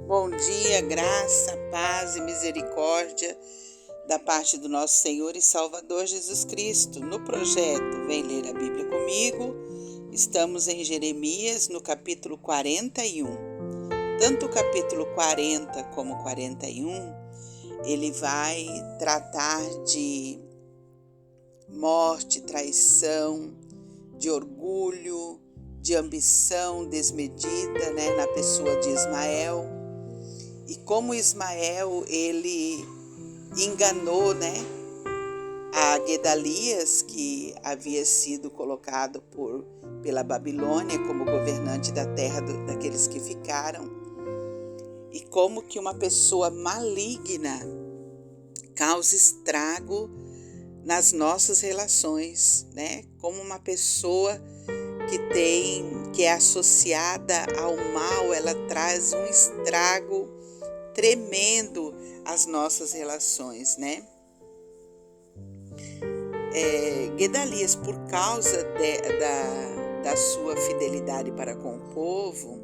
Bom dia, graça, paz e misericórdia da parte do nosso Senhor e Salvador Jesus Cristo. No projeto Vem Ler a Bíblia Comigo, estamos em Jeremias, no capítulo 41. Tanto o capítulo 40 como o 41, ele vai tratar de morte, traição, de orgulho, de ambição desmedida, na pessoa de Ismael. E como Ismael, ele enganou, a Gedalias, que havia sido colocado pela Babilônia como governante da terra daqueles que ficaram. E como que uma pessoa maligna causa estrago nas nossas relações, Como uma pessoa que é associada ao mal, ela traz um estrago tremendo às nossas relações, Gedalias, por causa da sua fidelidade para com o povo,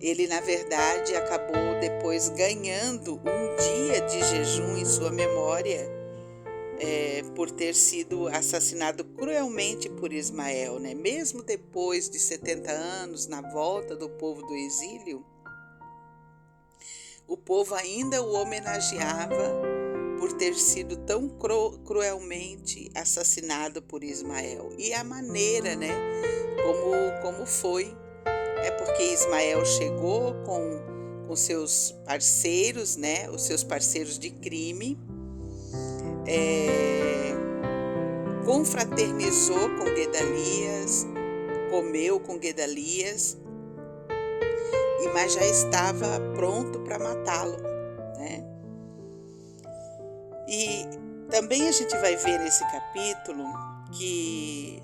ele, na verdade, acabou depois ganhando um dia de jejum em sua memória, por ter sido assassinado cruelmente por Ismael, Mesmo depois de 70 anos, na volta do povo do exílio, o povo ainda o homenageava por ter sido tão cruelmente assassinado por Ismael. E a maneira, como foi, porque Ismael chegou com seus parceiros, os seus parceiros de crime, confraternizou com Gedalias, comeu com Gedalias, mas já estava pronto para matá-lo, E também a gente vai ver nesse capítulo que,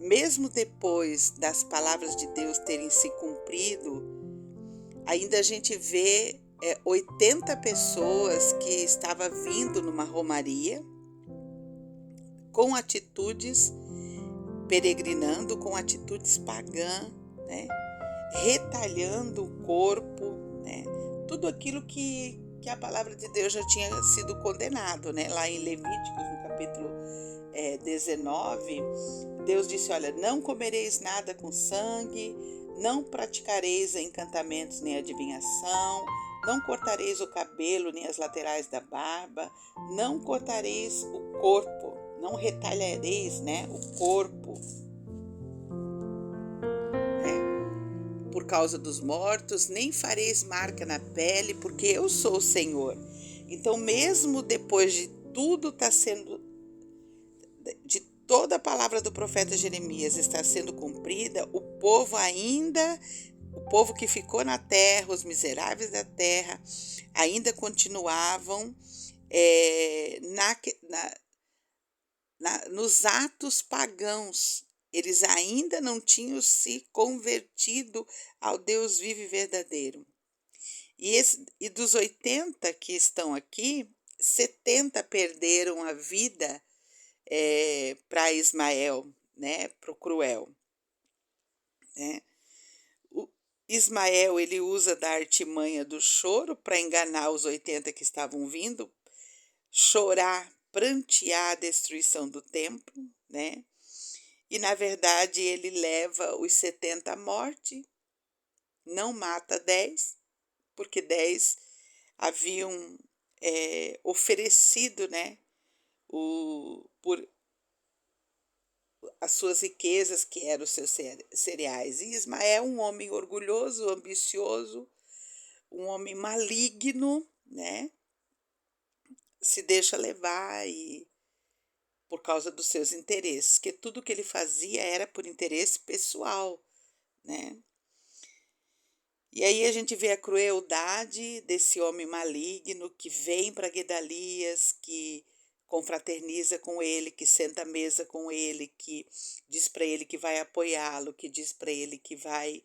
mesmo depois das palavras de Deus terem se cumprido, ainda a gente vê 80 pessoas que estavam vindo numa romaria, com atitudes, peregrinando com atitudes pagãs, retalhando o corpo, tudo aquilo que a palavra de Deus já tinha sido condenado, lá em Levíticos, no capítulo 19, Deus disse: olha, não comereis nada com sangue, não praticareis encantamentos nem adivinhação, não cortareis o cabelo nem as laterais da barba, não cortareis o corpo, não retalhareis, o corpo, por causa dos mortos, nem fareis marca na pele, porque eu sou o Senhor. Então, mesmo depois de tudo de toda a palavra do profeta Jeremias está sendo cumprida, o povo que ficou na terra, os miseráveis da terra, ainda continuavam nos atos pagãos. Eles ainda não tinham se convertido ao Deus vivo e verdadeiro. E dos 80 que estão aqui, 70 perderam a vida para Ismael, para o cruel. Ismael, ele usa da artimanha do choro para enganar os 80 que estavam vindo, chorar, prantear a destruição do templo, E, na verdade, ele leva os 70 à morte, não mata 10, porque 10 haviam oferecido, por as suas riquezas, que eram os seus cereais. E Ismael, um homem orgulhoso, ambicioso, um homem maligno, se deixa levar por causa dos seus interesses, que tudo que ele fazia era por interesse pessoal, E aí a gente vê a crueldade desse homem maligno que vem para Gedalias, que confraterniza com ele, que senta à mesa com ele, que diz para ele que vai apoiá-lo, que diz para ele que vai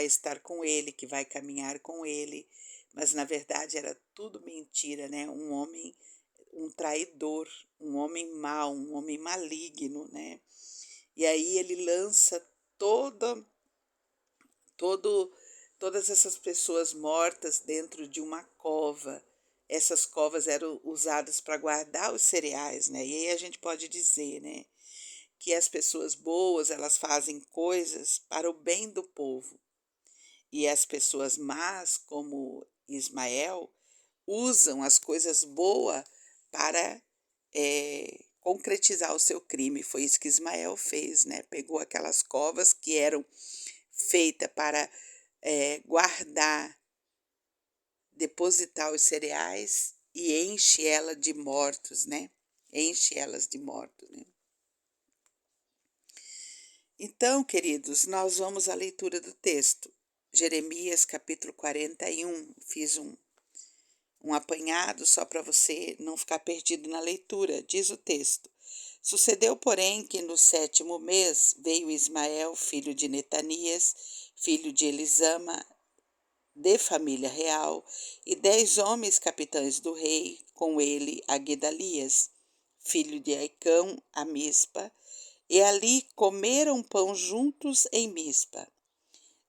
estar com ele, que vai caminhar com ele, mas na verdade era tudo mentira, Um homem, um traidor, um homem mau, um homem maligno, E aí ele lança todo, todas essas pessoas mortas dentro de uma cova. Essas covas eram usadas para guardar os cereais, né? E aí a gente pode dizer, né, que as pessoas boas, elas fazem coisas para o bem do povo. E as pessoas más, como Ismael, usam as coisas boas para concretizar o seu crime. Foi isso que Ismael fez, né? Pegou aquelas covas que eram feitas para guardar, depositar os cereais e enche ela de mortos, né? Enche elas de mortos, né? Então, queridos, nós vamos à leitura do texto. Jeremias capítulo 41. Fiz um apanhado só para você não ficar perdido na leitura. Diz o texto: Sucedeu, porém, que no 7º mês veio Ismael, filho de Netanias, filho de Elisama, de família real, e 10 homens capitães do rei, com ele a Gedalias, filho de Aicão, a Mispa, e ali comeram pão juntos em Mispa.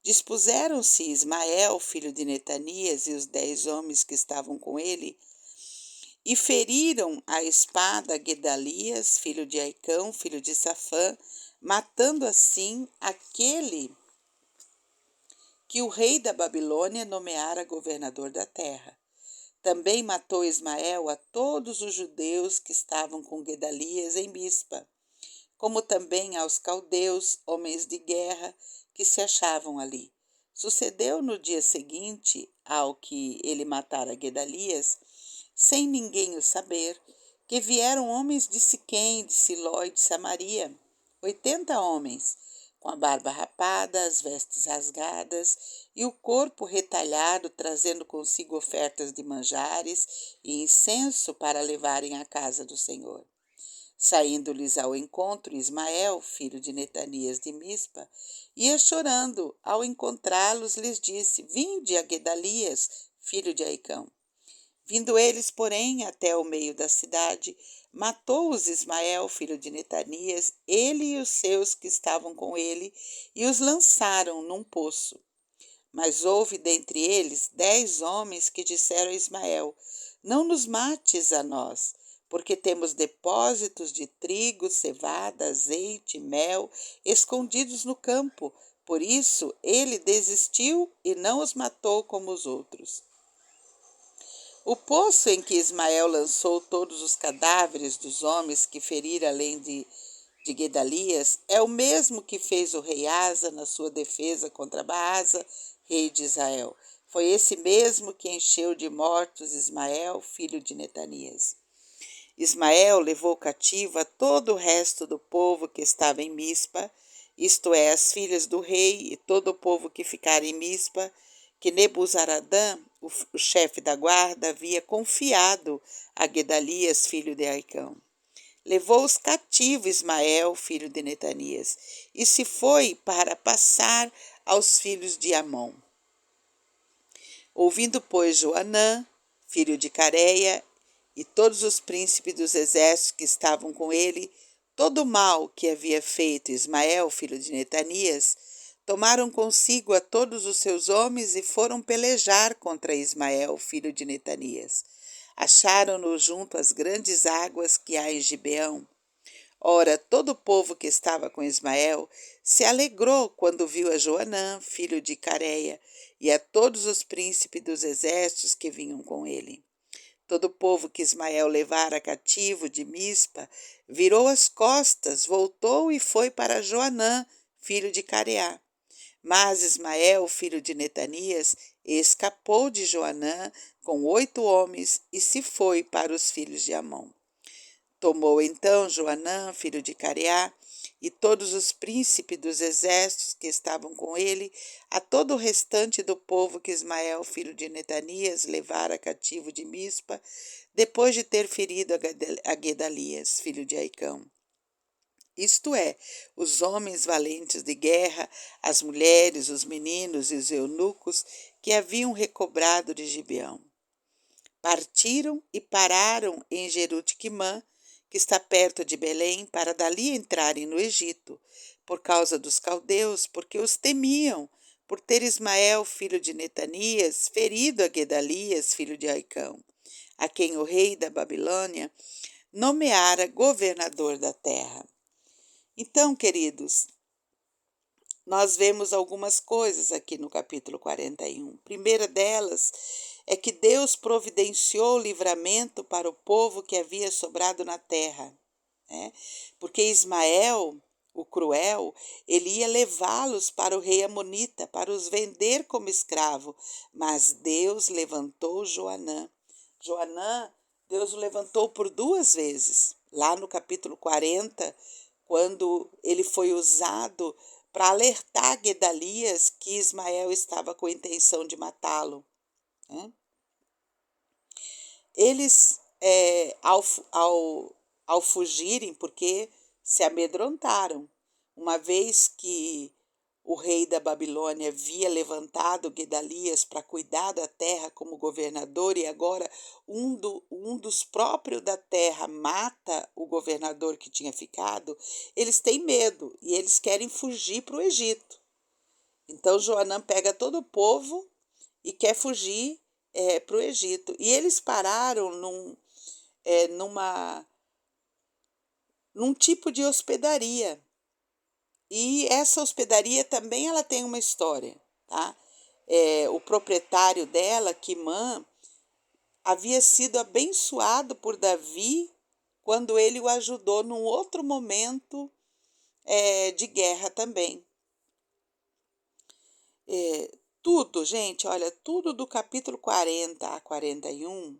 Dispuseram-se Ismael, filho de Netanias, e os 10 homens que estavam com ele, e feriram a espada Gedalias, filho de Aicão, filho de Safã, matando assim aquele que o rei da Babilônia nomeara governador da terra. Também matou Ismael a todos os judeus que estavam com Gedalias em Mispa, como também aos caldeus, homens de guerra, que se achavam ali. Sucedeu no dia seguinte ao que ele matara Gedalias, sem ninguém o saber, que vieram homens de Siquém, de Siló e de Samaria, 80 homens, com a barba rapada, as vestes rasgadas e o corpo retalhado, trazendo consigo ofertas de manjares e incenso para levarem à casa do Senhor. Saindo-lhes ao encontro, Ismael, filho de Netanias de Mispa, ia chorando. Ao encontrá-los, lhes disse: Vinde a Gedalias, filho de Aicão. Vindo eles, porém, até o meio da cidade, matou-os Ismael, filho de Netanias, ele e os seus que estavam com ele, e os lançaram num poço. Mas houve dentre eles 10 homens que disseram a Ismael: Não nos mates a nós, porque temos depósitos de trigo, cevada, azeite, mel, escondidos no campo. Por isso ele desistiu e não os matou como os outros. O poço em que Ismael lançou todos os cadáveres dos homens que ferira além de Gedalias é o mesmo que fez o rei Asa na sua defesa contra Baasa, rei de Israel. Foi esse mesmo que encheu de mortos Ismael, filho de Netanias. Ismael levou cativo a todo o resto do povo que estava em Mispa, isto é, as filhas do rei e todo o povo que ficara em Mispa, que Nebuzaradã, o chefe da guarda, havia confiado a Gedalias, filho de Aicão. Levou-os cativo Ismael, filho de Netanias, e se foi para passar aos filhos de Amon. Ouvindo, pois, Joanã, filho de Careia, e todos os príncipes dos exércitos que estavam com ele, todo o mal que havia feito Ismael, filho de Netanias, tomaram consigo a todos os seus homens e foram pelejar contra Ismael, filho de Netanias. Acharam-no junto às grandes águas que há em Gibeão. Ora, todo o povo que estava com Ismael se alegrou quando viu a Joanã, filho de Careia, e a todos os príncipes dos exércitos que vinham com ele. Todo o povo que Ismael levara cativo de Mispa virou as costas, voltou e foi para Joanã, filho de Careá. Mas Ismael, filho de Netanias, escapou de Joanã com 8 homens e se foi para os filhos de Amon. Tomou então Joanã, filho de Careá, e todos os príncipes dos exércitos que estavam com ele, a todo o restante do povo que Ismael, filho de Netanias, levara cativo de Mispa, depois de ter ferido a Gedalias, filho de Aicão. Isto é, os homens valentes de guerra, as mulheres, os meninos e os eunucos que haviam recobrado de Gibeão. Partiram e pararam em Jeruti-Quimã, que está perto de Belém, para dali entrarem no Egito, por causa dos caldeus, porque os temiam, por ter Ismael, filho de Netanias, ferido a Gedalias, filho de Aicão, a quem o rei da Babilônia nomeara governador da terra. Então, queridos, nós vemos algumas coisas aqui no capítulo 41. Primeira delas é que Deus providenciou o livramento para o povo que havia sobrado na terra, né? Porque Ismael, o cruel, ele ia levá-los para o rei Amonita, para os vender como escravo, mas Deus levantou Joanã. Joanã, Deus o levantou por 2 vezes, lá no capítulo 40, quando ele foi usado para alertar Gedalias que Ismael estava com a intenção de matá-lo, né? Eles, ao fugirem, porque se amedrontaram, uma vez que o rei da Babilônia havia levantado Gedalias para cuidar da terra como governador, e agora um dos próprios da terra mata o governador que tinha ficado, eles têm medo e eles querem fugir para o Egito. Então Joanã pega todo o povo e quer fugir para o Egito. E eles pararam num tipo de hospedaria. E essa hospedaria também ela tem uma história, tá? O proprietário dela, Quimã, havia sido abençoado por Davi quando ele o ajudou num outro momento de guerra também. Tudo, gente, olha, tudo do capítulo 40 a 41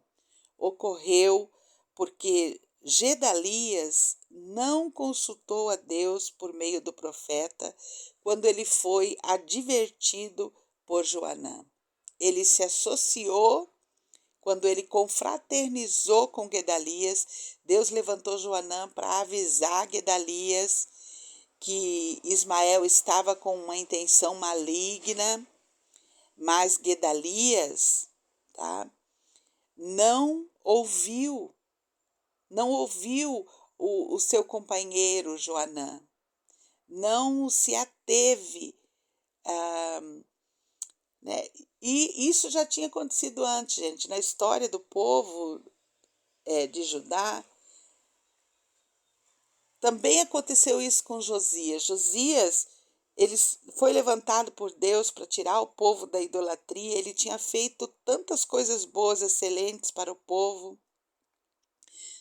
ocorreu porque Gedalias não consultou a Deus por meio do profeta quando ele foi advertido por Joanã. Ele se associou quando ele confraternizou com Gedalias. Deus levantou Joanã para avisar Gedalias que Ismael estava com uma intenção maligna, mas Gedalias, tá, não ouviu o seu companheiro Joanã, não se ateve, né? E isso já tinha acontecido antes, gente, na história do povo de Judá. Também aconteceu isso com Josias. Josias, ele foi levantado por Deus para tirar o povo da idolatria. Ele tinha feito tantas coisas boas, excelentes para o povo.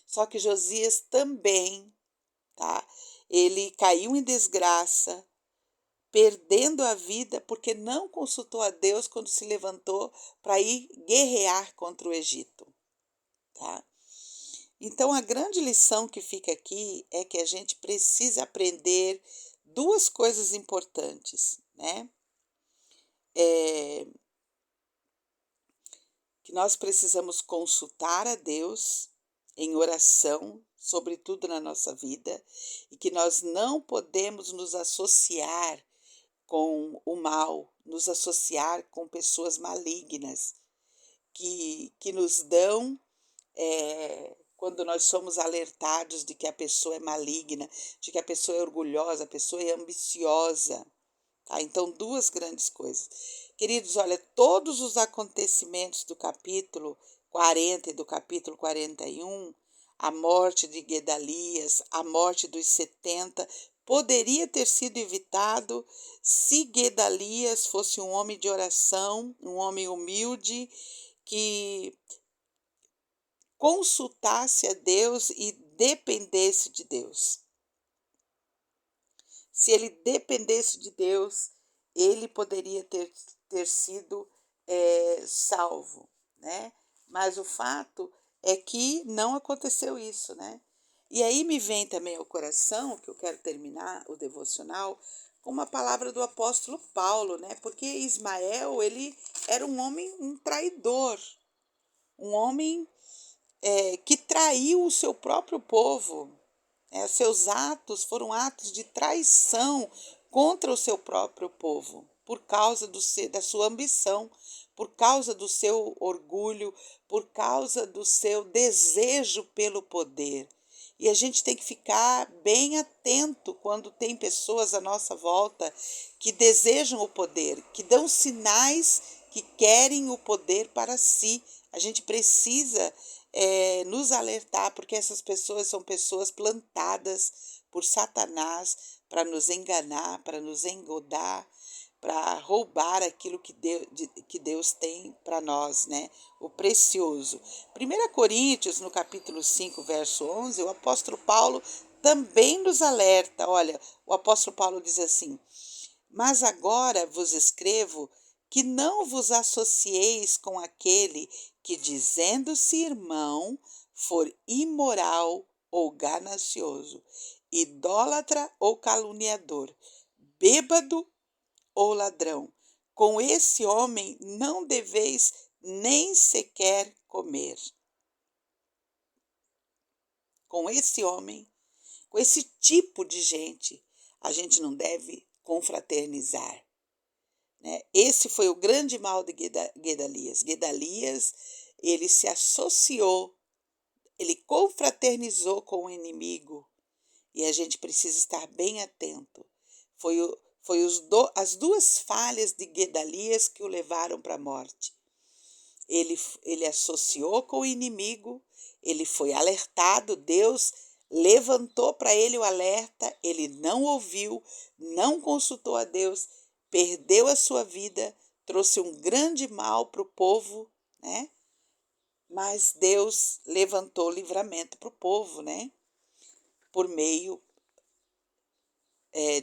Só que Josias também, tá? Ele caiu em desgraça, perdendo a vida porque não consultou a Deus quando se levantou para ir guerrear contra o Egito, tá? Então, a grande lição que fica aqui é que a gente precisa aprender 2 coisas importantes, né? Que nós precisamos consultar a Deus em oração, sobretudo na nossa vida, e que nós não podemos nos associar com o mal, nos associar com pessoas malignas, que nos dão quando nós somos alertados de que a pessoa é maligna, de que a pessoa é orgulhosa, a pessoa é ambiciosa. Tá? Então, 2 grandes coisas. Queridos, olha, todos os acontecimentos do capítulo 40 e do capítulo 41, a morte de Gedalias, a morte dos 70, poderia ter sido evitado se Gedalias fosse um homem de oração, um homem humilde, que consultasse a Deus e dependesse de Deus. Se ele dependesse de Deus, ele poderia ter sido salvo, né? Mas o fato é que não aconteceu isso, né? E aí me vem também ao coração, que eu quero terminar o devocional, com uma palavra do apóstolo Paulo, né? Porque Ismael, ele era um homem, um traidor, um homem que traiu o seu próprio povo. Seus atos foram atos de traição contra o seu próprio povo, por causa da sua ambição, por causa do seu orgulho, por causa do seu desejo pelo poder. E a gente tem que ficar bem atento quando tem pessoas à nossa volta que desejam o poder, que dão sinais que querem o poder para si. A gente precisa nos alertar, porque essas pessoas são pessoas plantadas por Satanás para nos enganar, para nos engodar, para roubar aquilo que Deus tem para nós, né? O precioso. 1 Coríntios, no capítulo 5, verso 11, o apóstolo Paulo também nos alerta. Olha, o apóstolo Paulo diz assim: mas agora vos escrevo que não vos associeis com aquele que, dizendo-se irmão, for imoral ou ganancioso, idólatra ou caluniador, bêbado ou ladrão. Com esse homem não deveis nem sequer comer. Com esse homem, com esse tipo de gente, a gente não deve confraternizar, né? Esse foi o grande mal de Guedalias. Guedalias, ele se associou, ele confraternizou com o inimigo, e a gente precisa estar bem atento. Foi as duas falhas de Guedalias que o levaram para a morte. Ele associou com o inimigo, ele foi alertado, Deus levantou para ele o alerta, ele não ouviu, não consultou a Deus, perdeu a sua vida, trouxe um grande mal para o povo, né? Mas Deus levantou livramento para o povo, né? Por meio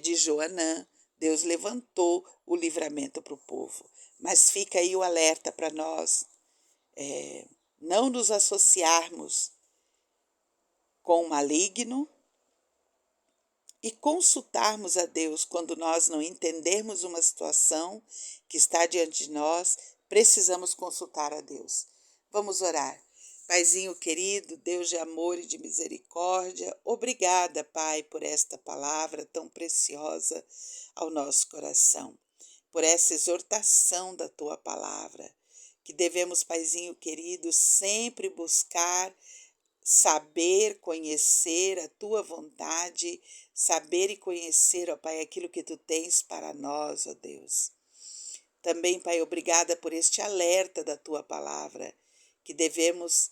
de Joanã, Deus levantou o livramento para o povo. Mas fica aí o alerta para nós, não nos associarmos com o maligno e consultarmos a Deus quando nós não entendermos uma situação que está diante de nós, precisamos consultar a Deus. Vamos orar. Paizinho querido, Deus de amor e de misericórdia, obrigada, Pai, por esta palavra tão preciosa ao nosso coração, por essa exortação da Tua palavra, que devemos, Paizinho querido, sempre buscar saber, conhecer a Tua vontade, saber e conhecer, ó Pai, aquilo que Tu tens para nós, ó Deus. Também, Pai, obrigada por este alerta da Tua palavra, que devemos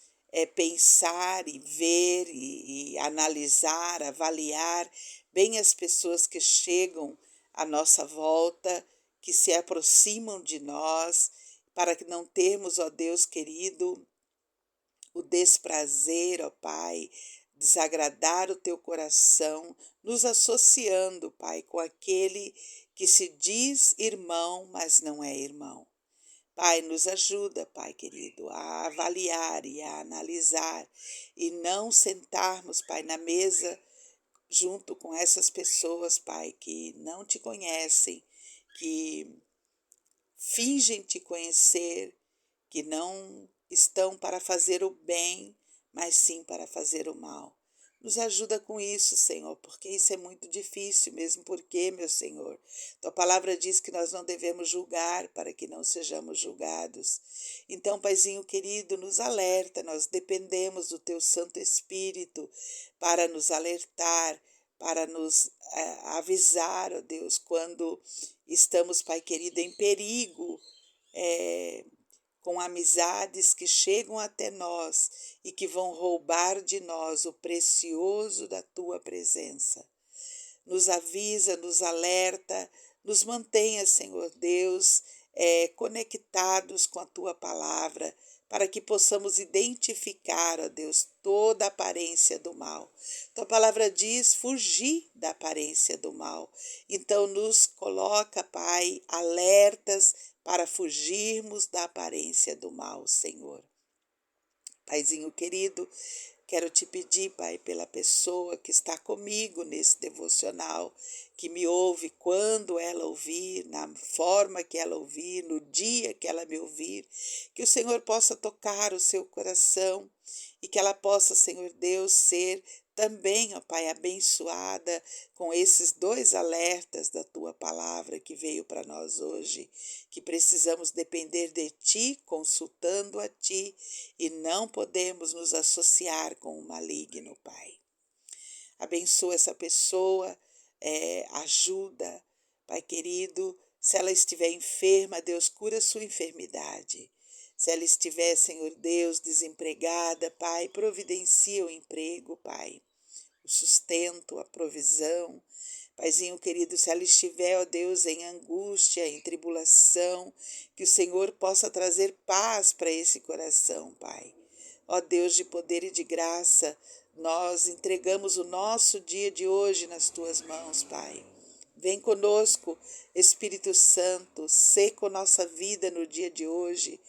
pensar e ver e analisar, avaliar bem as pessoas que chegam à nossa volta, que se aproximam de nós, para que não termos, ó Deus querido, o desprazer, ó Pai, desagradar o Teu coração, nos associando, Pai, com aquele que se diz irmão, mas não é irmão. Pai, nos ajuda, Pai querido, a avaliar e a analisar e não sentarmos, Pai, na mesa junto com essas pessoas, Pai, que não Te conhecem, que fingem Te conhecer, que não estão para fazer o bem, mas sim para fazer o mal. Nos ajuda com isso, Senhor, porque isso é muito difícil, mesmo porque, meu Senhor, Tua palavra diz que nós não devemos julgar para que não sejamos julgados. Então, Paizinho querido, nos alerta, nós dependemos do Teu Santo Espírito para nos alertar, para nos avisar, ó Deus, quando estamos, Pai querido, em perigo, com amizades que chegam até nós e que vão roubar de nós o precioso da Tua presença. Nos avisa, nos alerta, nos mantenha, Senhor Deus, conectados com a Tua palavra, para que possamos identificar, ó Deus, toda a aparência do mal. Tua palavra diz fugir da aparência do mal. Então nos coloca, Pai, alertas para fugirmos da aparência do mal, Senhor. Paizinho querido, quero Te pedir, Pai, pela pessoa que está comigo nesse devocional, que me ouve quando ela ouvir, na forma que ela ouvir, no dia que ela me ouvir, que o Senhor possa tocar o seu coração e que ela possa, Senhor Deus, ser também, ó Pai, abençoada com esses 2 alertas da Tua palavra que veio para nós hoje, que precisamos depender de Ti, consultando a Ti, e não podemos nos associar com o maligno, Pai. Abençoa essa pessoa, ajuda, Pai querido. Se ela estiver enferma, Deus, cura a sua enfermidade. Se ela estiver, Senhor Deus, desempregada, Pai, providencia o emprego, Pai, o sustento, a provisão. Paizinho querido, se ela estiver, ó Deus, em angústia, em tribulação, que o Senhor possa trazer paz para esse coração, Pai. Ó Deus de poder e de graça, nós entregamos o nosso dia de hoje nas Tuas mãos, Pai. Vem conosco, Espírito Santo, seca a nossa vida no dia de hoje,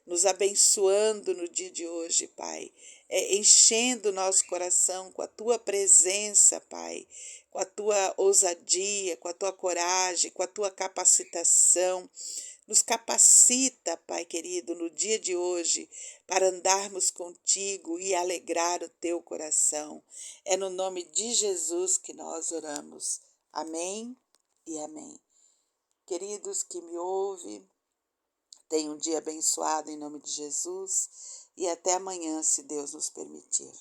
nos abençoando no dia de hoje, Pai. Enchendo o nosso coração com a Tua presença, Pai, com a Tua ousadia, com a Tua coragem, com a Tua capacitação. Nos capacita, Pai querido, no dia de hoje, para andarmos contigo e alegrar o Teu coração. É no nome de Jesus que nós oramos. Amém e amém. Queridos que me ouvem, tenham um dia abençoado em nome de Jesus e até amanhã, se Deus nos permitir.